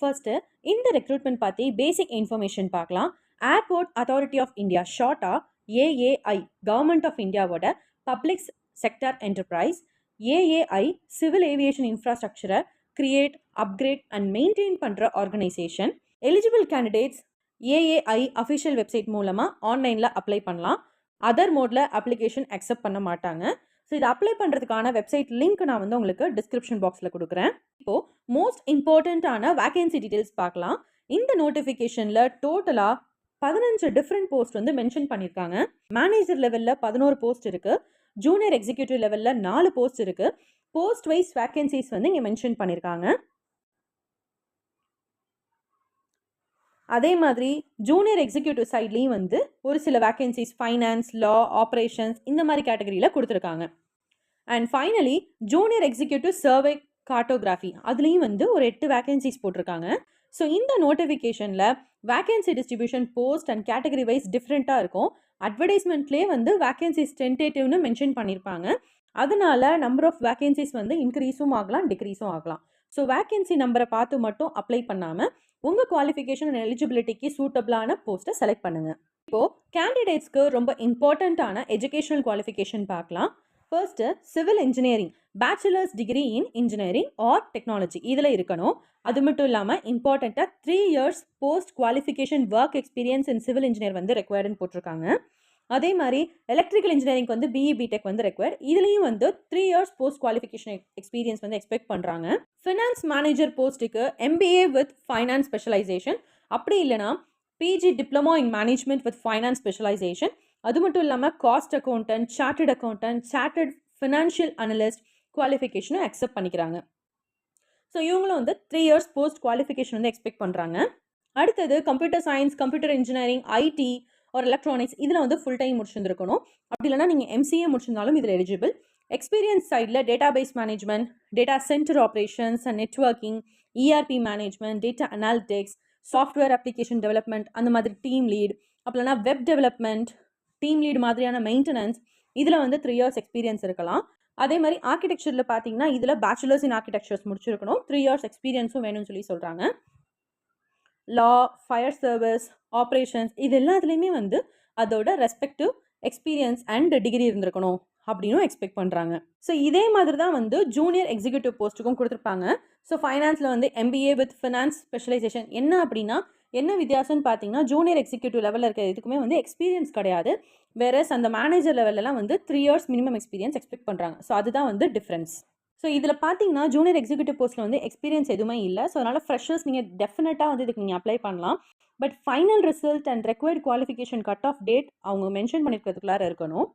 First இந்த recruitment பற்றி basic information பார்க்கலாம். ஏர்போர்ட் அத்தாரிட்டி ஆஃப் இந்தியா, ஷார்ட்டாக ஏஏஐ, கவர்மெண்ட் ஆஃப் இந்தியாவோட public sector enterprise. AAI civil aviation இன்ஃப்ராஸ்ட்ரக்சரை கிரியேட், அப்கிரேட் அண்ட் மெயின்டைன் பண்ணுற organisation. Eligible candidates AAI official website மூலமாக ஆன்லைனில் அப்ளை பண்ணலாம். அதர் மோடில் அப்ளிகேஷன் அக்செப்ட் பண்ண மாட்டாங்க. ஸோ இதை அப்ளை பண்ணுறதுக்கான வெப்சைட் லிங்க் நான் வந்து உங்களுக்கு டிஸ்கிரிப்ஷன் பாக்ஸில் கொடுக்குறேன். இப்போது மோஸ்ட் இம்பார்ட்டண்ட்டான வேகன்சி டீட்டெயில்ஸ் பார்க்கலாம். இந்த நோட்டிஃபிகேஷனில் டோட்டலாக 15 டிஃப்ரெண்ட் போஸ்ட் வந்து மென்ஷன் பண்ணியிருக்காங்க. மேனேஜர் லெவலில் 11 போஸ்ட் இருக்குது. ஜூனியர் எக்ஸிக்யூட்டிவ் லெவலில் 4 போஸ்ட் இருக்குது. போஸ்ட் வைஸ் வேகன்சிஸ் வந்து இங்கே மென்ஷன் பண்ணியிருக்காங்க. அதே மாதிரி ஜூனியர் எக்ஸிக்யூட்டிவ் சைட்லேயும் வந்து ஒரு சில வேகன்சிஸ் ஃபைனான்ஸ், லா, ஆப்ரேஷன்ஸ் இந்த மாதிரி கேட்டகரியில் கொடுத்துருக்காங்க. And finally junior executive survey cartography அதுலேயும் வந்து ஒரு 8 வேகன்சிஸ் போட்டிருக்காங்க. ஸோ இந்த நோட்டிஃபிகேஷனில் vacancy distribution post and category wise டிஃப்ரெண்ட்டாக இருக்கும். அட்வர்டைஸ்மெண்ட்லேயே வந்து வேகன்சிஸ் டென்டேட்டிவ்னு மென்ஷன் பண்ணியிருப்பாங்க. அதனால நம்பர் ஆஃப் வேகன்சிஸ் வந்து இன்க்ரீஸும் ஆகலாம், டிக்ரீஸும் ஆகலாம். ஸோ வேகன்சி நம்பரை பார்த்து மட்டும் அப்ளை பண்ணாமல் உங்கள் குவாலிஃபிகேஷன் அண்ட் எலிஜிபிலிட்டிக்கு சூட்டபிளான போஸ்ட்டை செலக்ட் பண்ணுங்கள். இப்போது கேண்டிடேட்ஸ்க்கு ரொம்ப இம்பார்ட்டண்ட்டான எஜுகேஷனல் குவாலிஃபிகேஷன் பார்க்கலாம். First civil engineering, bachelors degree in engineering or technology இதில் இருக்கணும். அது மட்டும் இல்லாமல் இம்பார்ட்டண்ட்டாக 3 years post qualification work experience in civil engineer வந்து ரெக்வயர்டுன்னு போட்டிருக்காங்க. அதே மாதிரி எலக்ட்ரிக்கல் இன்ஜினியரிங் வந்து பிஇ பிடெக் வந்து ரெக்வயர்ட். இதுலேயும் வந்து 3 years போஸ்ட் குவாலிஃபிகேஷன் எக்ஸ்பீரியன்ஸ் வந்து எக்ஸ்பெக்ட் பண்ணுறாங்க. ஃபினான்ஸ் மேனேஜர் போஸ்ட்டுக்கு எம்பிஏ வித் ஃபைனான்ஸ் ஸ்பெஷலைசேஷன், அப்படி இல்லைனா PG diploma in management with finance specialisation. அது மட்டும் இல்லாமல் cost accountant, chartered accountant, chartered financial analyst குவாலிஃபிகேஷனும் அக்செப்ட் பண்ணிக்கிறாங்க. ஸோ இவங்களும் வந்து 3 years போஸ்ட் குவாலிஃபிகேஷன் வந்து எக்ஸ்பெக்ட் பண்ணுறாங்க. அடுத்தது computer science, computer engineering, IT ஒரு எலக்ட்ரானிக்ஸ் இதில் வந்து ஃபுல் டைம் முடிச்சிருந்துருக்கணும். அப்படி இல்லைனா நீங்கள் எம்சிஏ முடிச்சிருந்தாலும் இதில் எலிஜிபிள். எக்ஸ்பீரியன்ஸ் சைடில் data base management, data centre operations and networking, ERP management, data analytics, software application development அந்த மாதிரி டீம் லீட், அப்படின்னா வெப் டெவலப்மெண்ட், டீம் லீட் மாதிரியான மெயின்டெனன்ஸ் இதில் வந்து 3 years எக்ஸ்பீரியன்ஸ் இருக்கலாம். அதே மாதிரி ஆர்கிடெக்சரில் பார்த்தீங்கன்னா இதில் பேச்சுலர்ஸ் இன் ஆர்கிடெக்சர்ஸ் முடிச்சிருக்கணும். 3 years எக்ஸ்பீரியன்ஸும் வேணும்னு சொல்லி சொல்கிறாங்க. லா, ஃபயர் சர்வீஸ், ஆப்ரேஷன்ஸ் இது எல்லாத்துலேயுமே வந்து அதோட ரெஸ்பெக்டிவ் எக்ஸ்பீரியன்ஸ் அண்ட் டிகிரி இருந்திருக்கணும் அப்படின்னு எக்ஸ்பெக்ட் பண்ணுறாங்க. ஸோ இதே மாதிரி தான் வந்து ஜூனியர் எக்ஸிக்யூட்டிவ் போஸ்ட்டுக்கும் கொடுத்துருப்பாங்க. ஸோ ஃபைனான்ஸில் வந்து எம்பிஏ வித் ஃபினான்ஸ் ஸ்பெஷலைசேஷன். என்ன அப்படின்னா என்ன வித்தியாசம்னு பார்த்தீங்கன்னா ஜூனியர் எக்ஸிக்யூட்டிவ் லெவலில் இருக்கிற இதுக்குமே வந்து எக்ஸ்பீரியன்ஸ் கிடையாது. வேறஸ் அந்த மேனேஜர் லெவலெலாம் வந்து 3 years மினிமம் எக்ஸ்பீரியன்ஸ் எக்ஸ்பெக்ட் பண்ணுறாங்க. ஸோ அதுதான் வந்து டிஃப்ரென்ஸ். ஸோ இதில் பார்த்தீங்கன்னா ஜூனியர் எக்ஸிக்யூட்டிவ் போஸ்ட்டில் வந்து எக்ஸ்பீரியன்ஸ் எதுவுமே இல்லை. ஸோ அதனால் ஃப்ரெஷர்ஸ் நீங்கள் டெஃபினட்டாக வந்து இதுக்கு நீங்கள் அப்ளை பண்ணலாம். But final result and required qualification cut off date அவங்க மென்ஷன் பண்ணியிருக்கிறதுக்குள்ளார இருக்கணும்.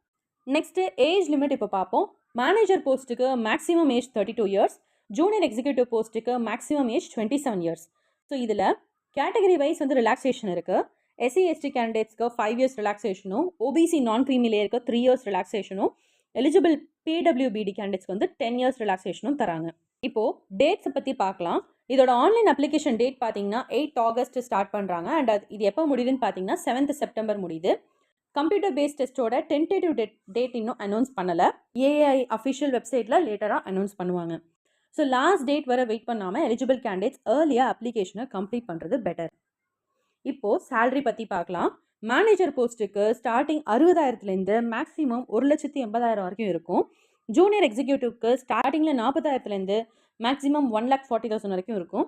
நெக்ஸ்ட்டு ஏஜ் லிமிட் இப்போ பார்ப்போம். மேனேஜர் போஸ்ட்டுக்கு maximum age 32 years, junior executive போஸ்ட்டுக்கு மேக்ஸிமம் ஏஜ் 27 years. ஸோ இதில் கேட்டகரி வைஸ் வந்து ரிலாக்ஸேஷன் இருக்குது. எஸ்சி எஸ்டி கேண்டிடேட்ஸ்க்கு 5 years ரிலாக்ஸேஷனும், ஓபிசி நான் க்ரீமி லேயருக்கு 3 years ரிலாக்ஸேஷனும், எலிஜிபிள் பிடபிள்யூபிடி கேண்டிடேட்ஸ்க்கு வந்து 10 years ரிலாக்ஸேஷனும் தராங்க. இப்போது டேட்ஸை பற்றி பார்க்கலாம். இதோட ஆன்லைன் அப்ளிகேஷன் டேட் பார்த்தீங்கன்னா 8 August ஸ்டார்ட் பண்ணுறாங்க. அண்ட் இது எப்போ முடியுதுன்னு பார்த்தீங்கன்னா 7th September முடியுது. கம்ப்யூட்டர் பேஸ்ட் டெஸ்ட்டோட டென்டேட்டிவ் டேட் இன்னும் அனௌன்ஸ் பண்ணலை. ஏஐ அஃபிஷியல் வெப்சைட்டில் லேட்டராக அனௌன்ஸ் பண்ணுவாங்க. ஸோ லாஸ்ட் டேட் வரை வெயிட் பண்ணாமல் எலிஜிபிள் கேண்டிடேட்ஸ் ஏர்லியாக அப்ளிகேஷனை கம்ப்ளீட் பண்ணுறது பெட்டர். இப்போது சேலரி பற்றி பார்க்கலாம். மேனேஜர் போஸ்ட்டுக்கு ஸ்டார்டிங் 60,000லேருந்து மேக்ஸிமம் 1,80,000 வரைக்கும் இருக்கும். ஜூனியர் எக்ஸிக்யூட்டிவ்க்கு ஸ்டார்டிங்கில் 40,000லேருந்து மேக்ஸிமம் 1,40,000 வரைக்கும் இருக்கும்.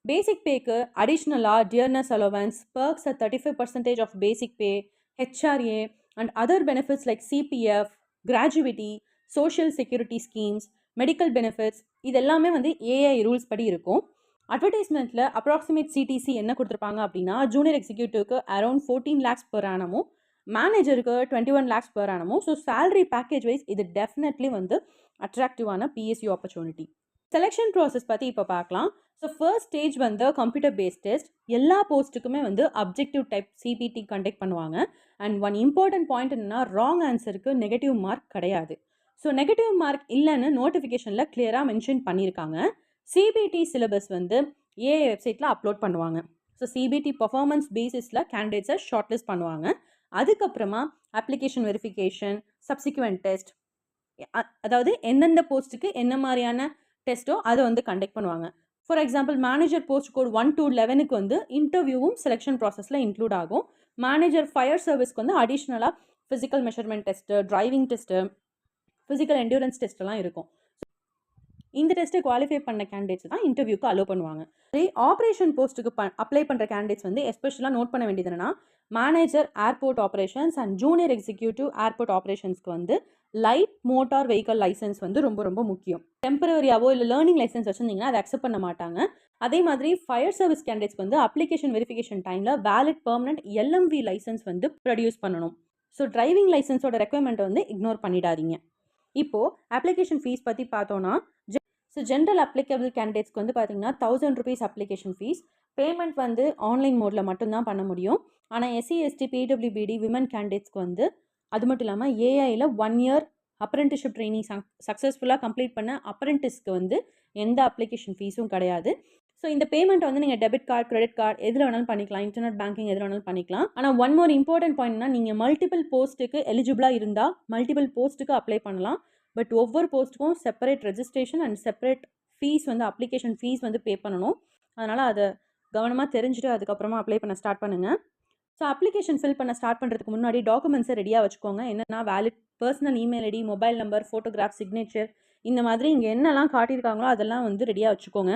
பேசிக் பேக்கு அடிஷ்னலாக dearness allowance, perks at 35% of basic pay, HRA and other benefits like CPF, gratuity, social security schemes, medical benefits இது எல்லாமே வந்து ஏஐ ரூல்ஸ் படி இருக்கும். அட்வர்டைஸ்மெண்ட்டில் அப்ராக்சிமேட் சிடிசி என்ன கொடுத்துருப்பாங்க அப்படின்னா ஜூனியர் எக்ஸிக்யூட்டிவ்க்கு அரௌண்ட் 14 lakhs per annum, மேனேஜருக்கு 21 lakhs per annum. So salary package wise இது டெஃபினெட்லி வந்து அட்ராக்டிவான பிஎஸ்யூ ஆப்பர்ச்சுனிட்டி. செலெக்ஷன் ப்ராசஸ் பற்றி இப்போ பார்க்கலாம். ஸோ ஃபர்ஸ்ட் ஸ்டேஜ் வந்து கம்ப்யூட்டர் பேஸ்ட் டெஸ்ட். எல்லா போஸ்ட்டுக்குமே வந்து அப்ஜெக்டிவ் டைப் சிபிடி கண்டக்ட் பண்ணுவாங்க. அண்ட் ஒன் இம்பார்ட்டன்ட் பாயிண்ட் என்னன்னா ராங் ஆன்சருக்கு நெகட்டிவ் மார்க் கிடையாது. ஸோ நெகட்டிவ் மார்க் இல்லைன்னு நோட்டிஃபிகேஷனில் கிளியராக மென்ஷன் பண்ணியிருக்காங்க. சிபிடி சிலபஸ் வந்து ஏஐ வெப்சைட்டில் அப்லோட் பண்ணுவாங்க. ஸோ சிபிடி பர்ஃபார்மன்ஸ் பேசிஸில் கேண்டிடேட்ஸை ஷார்ட் லிஸ்ட் பண்ணுவாங்க. அதுக்கப்புறமா அப்ளிகேஷன் வெரிஃபிகேஷன், சப்சிக்வெண்ட் டெஸ்ட், அதாவது எந்தெந்த போஸ்ட்டுக்கு என்ன மாதிரியான டெஸ்ட்டோ அதை வந்து கண்டக்ட் பண்ணுவாங்க. For example manager post code 1 to 11க்கு வந்து இன்டர்வியூவும் செலெக்ஷன் ப்ராசஸில் இன்க்ளூட் ஆகும். மேனேஜர் ஃபயர் சர்வீஸ்க்கு வந்து அடிஷ்னலாக physical measurement test, driving test, physical endurance டெஸ்ட்டெல்லாம் இருக்கும். இந்த டெஸ்ட்டை குவாலிஃபை பண்ண கேண்டிடேட்ஸ் தான் இன்டர்வியூக்கு அலோவ் பண்ணுவாங்க. அதே ஆப்ரேஷன் போஸ்ட்டுக்கு அப்ளை பண்ணுற கேண்டிடேட்ஸ் வந்து எஸ்பெஷலாக நோட் பண்ண வேண்டியது என்னன்னா, manager airport operations and junior executive airport ஆப்ரேஷன்ஸ்க்கு வந்து லைட் மோட்டார் வெஹிக்கல் லைசன்ஸ் வந்து ரொம்ப ரொம்ப முக்கியம். டெம்பரரியாவோ இல்லை லேர்னிங் லைசன்ஸ் வச்சுருந்தீங்கன்னா அதை அக்செப்ட் பண்ண மாட்டாங்க. அதே மாதிரி ஃபயர் சர்வீஸ் கேண்டிடேட்ஸ்க்கு வந்து அப்ளிகேஷன் வெரிஃபிகேஷன் டைமில் வேலிட் பெர்மனன்ட் எல்எம்வி லைசன்ஸ் வந்து ப்ரொடியூஸ் பண்ணணும். ஸோ டிரைவிங் லைசன்ஸோட ரெக்குவயர்மெண்ட்டை வந்து இக்னோர் பண்ணிடாதீங்க. இப்போது அப்ளிகேஷன் ஃபீஸ் பற்றி பார்த்தோன்னா, ஸோ ஜென்ரல் அப்ளிகபிள் கேண்டிடேட்ஸ்க்கு வந்து பார்த்தீங்கன்னா 1000 rupees அப்ளிகேஷன் ஃபீஸ். பேமெண்ட் வந்து ஆன்லைன் மோடில் மட்டும்தான் பண்ண முடியும். ஆனால் எஸ்சி எஸ்டி பிடபிள்யூபிடி விமன் கேண்டிடேட்ஸ்க்கு வந்து அது மட்டும் இல்லாமல் ஏஐயில் 1 year அப்ரெண்டிஸ்ஷிப் ட்ரைனிங் சக்ஸஸ்ஃபுல்லாக கம்ப்ளீட் பண்ண அப்ரெண்டிஸ்க்கு வந்து எந்த அப்ளிகேஷன் ஃபீஸும் கிடையாது. ஸோ இந்த பேமெண்ட்டை வந்து நீங்கள் டெபிட் கார்டு, கிரெடிட் கார்டு எதில் வேணாலும் பண்ணிக்கலாம், இன்டர்நெட் பேங்கிங் எதில் வேணாலும் பண்ணிக்கலாம். ஆனால் ஒன் மோர் இம்பார்ட்டன்ட் பாயிண்ட்னா, நீங்கள் மல்டிபிள் போஸ்ட்டுக்கு எலிஜிபிளாக இருந்தால் மல்டிபிள் போஸ்ட்டுக்கு அப்ளை பண்ணலாம். பட் ஒவ்வொரு போஸ்ட்டுக்கும் separate registration and separate fees வந்து அப்ளிகேஷன் ஃபீஸ் வந்து பே பண்ணணும். அதனால் அதை கவனமாக தெரிஞ்சுட்டு அதுக்கப்புறமா அப்ளை பண்ண ஸ்டார்ட் பண்ணுங்கள். ஸோ அப்ளிகேஷன் ஃபில் பண்ண ஸ்டார்ட் பண்ணுறதுக்கு முன்னாடி டாக்குமெண்ட்ஸை ரெடியாக வச்சுக்கோங்க. என்னென்னா valid personal email ID, mobile number, photograph, signature, இந்த மாதிரி இங்கே என்னெல்லாம் காட்டியிருக்காங்களோ அதெல்லாம் வந்து ரெடியாக வச்சுக்கோங்க.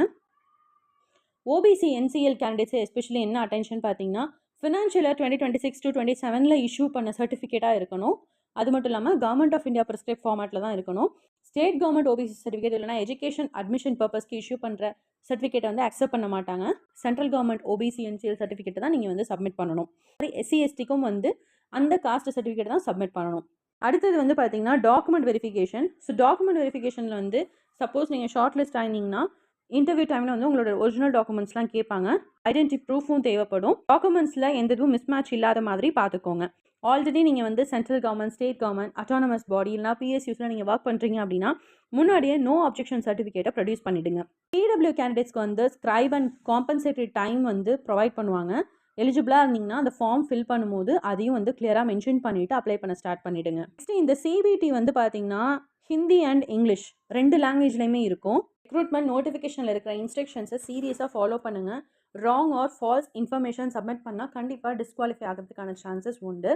ஓபிசி என்சிஎல் கேண்டிடேட்ஸ் எஸ்பெஷலி என்ன அட்டென்ஷன் பார்த்தீங்கன்னா, ஃபினான்ஷியல் 2026 to 27 இஷ்யூ பண்ண சர்டிஃபிகேட்டாக இருக்கணும். அது மட்டும் இல்லாமல் கவர்மெண்ட் ஆஃப் இந்தியா ப்ரிஸ்கிரைப் ஃபார்மேட்டில் தான் இருக்கணும். ஸ்டேட் கவர்மெண்ட் ஓபிசி சர்டிஃபிகேட் இல்லைனா எஜுகேஷன் அட்மிஷன் பர்பஸ்க்கு இஷ்யூ பண்ணுற சர்டிஃபிகேட்டை வந்து அக்செப்ட் பண்ண மாட்டாங்க. சென்ட்ரல் கவர்மெண்ட் ஓபிசி என்சிஎல் சர்டிஃபிகேட்டை தான் நீங்கள் வந்து சப்மிட் பண்ணணும். எஸ்சி எஸ்டிக்கும் வந்து அந்த காஸ்ட் சர்டிஃபிகேட் தான் சப்மிட் பண்ணணும். அடுத்தது வந்து பார்த்தீங்கன்னா டாக்குமெண்ட் வெரிஃபிகேஷன். ஸோ டாக்குமெண்ட் வெரிஃபிகேஷனில் வந்து சப்போஸ் நீங்கள் ஷார்ட் லிஸ்ட் ஆயிருந்தீங்கன்னா இன்டர்வியூ டைமில் வந்து உங்களோட ஒரிஜினல் டாக்குமெண்ட்ஸ்லாம் கேட்பாங்க. ஐடென்டி ப்ரூஃபும் தேவைப்படும். டாக்குமெண்ட்ஸில் எந்த இதுவும் மிஸ்மேட்ச் இல்லாத மாதிரி பார்த்துக்கோங்க. ஆல்ரெடி நீங்கள் வந்து central government, state government, autonomous பாடி இல்லைனா பிஎஸ்யூஸில் நீங்கள் ஒர்க் பண்ணுறீங்க அப்படின்னா முன்னாடியே நோ அப்ஜெக்ஷன் சர்டிஃபிகேட்டை ப்ரொடியூஸ் பண்ணிவிடுங்க. பிடபிள்யூ கேண்டிடேட்ஸ்க்கு வந்து ஸ்கிரைப் அண்ட் காம்பன்சேட்டரி டைம் வந்து ப்ரொவைட் பண்ணுவாங்க. எலிஜிபிளாக இருந்தீங்கன்னா அந்த ஃபார்ம் ஃபில் பண்ணும்போது அதையும் வந்து கிளியராக மென்ஷன் பண்ணிவிட்டு அப்ளை பண்ண ஸ்டார்ட் பண்ணிவிடுங்க. நெக்ஸ்ட் இந்த சிபிடி வந்து பார்த்தீங்கன்னா ஹிந்தி அண்ட் இங்கிலீஷ் 2 லாங்குவேஜ்லையுமே இருக்கும். ரெக்ரூட்மெண்ட் நோட்டிஃபிகேஷனில் இருக்கிற இன்ஸ்ட்ரக்ஷன்ஸை சீரியஸாக ஃபாலோ பண்ணுங்கள். Wrong or false information submit பண்ணால் கண்டிப்பாக டிஸ்குவாலிஃபை ஆகிறதுக்கான சான்சஸ் உண்டு.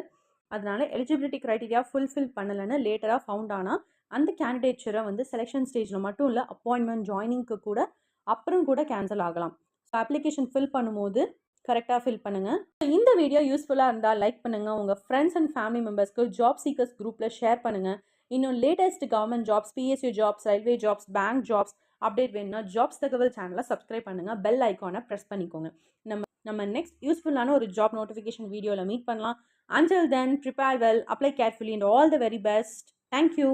அதனால எலிஜிபிலிட்டி க்ரைட்டீரியா ஃபுல்ஃபில் பண்ணலைன்னு லேட்டராக ஃபவுண்ட் ஆனால் அந்த கேண்டிடேச்சரை வந்து செலெக்ஷன் ஸ்டேஜில் மட்டும் இல்லை, அப்பாயின்மெண்ட் ஜாயினிங்க்கு கூட அப்புறம் கூட கேன்சல் ஆகலாம். ஸோ அப்ளிகேஷன் ஃபில் பண்ணும்போது கரெக்டாக ஃபில் பண்ணுங்கள். இந்த வீடியோ யூஸ்ஃபுல்லாக இருந்தால் லைக் பண்ணுங்கள். உங்கள் ஃப்ரெண்ட்ஸ் அண்ட் ஃபேமிலி மெம்பர்ஸ்க்கு ஜாப் சீக்கர்ஸ் குரூப்பில் ஷேர் பண்ணுங்கள். இன்னும் latest government jobs, PSU jobs, railway jobs, bank jobs update வேணும்னா ஜாப்ஸ் தகவல் சேனலை சப்ஸ்கிரைப் பண்ணுங்கள். பெல் ஐக்கானை ப்ரெஸ் பண்ணிக்கோங்க. நம்ம நெக்ஸ்ட் யூஸ்ஃபுல்லான ஒரு ஜாப் நோட்டிஃபிகேஷன் வீடியோவில் மீட் பண்ணலாம். Until then, prepare well, apply carefully, and all the very best. Thank you.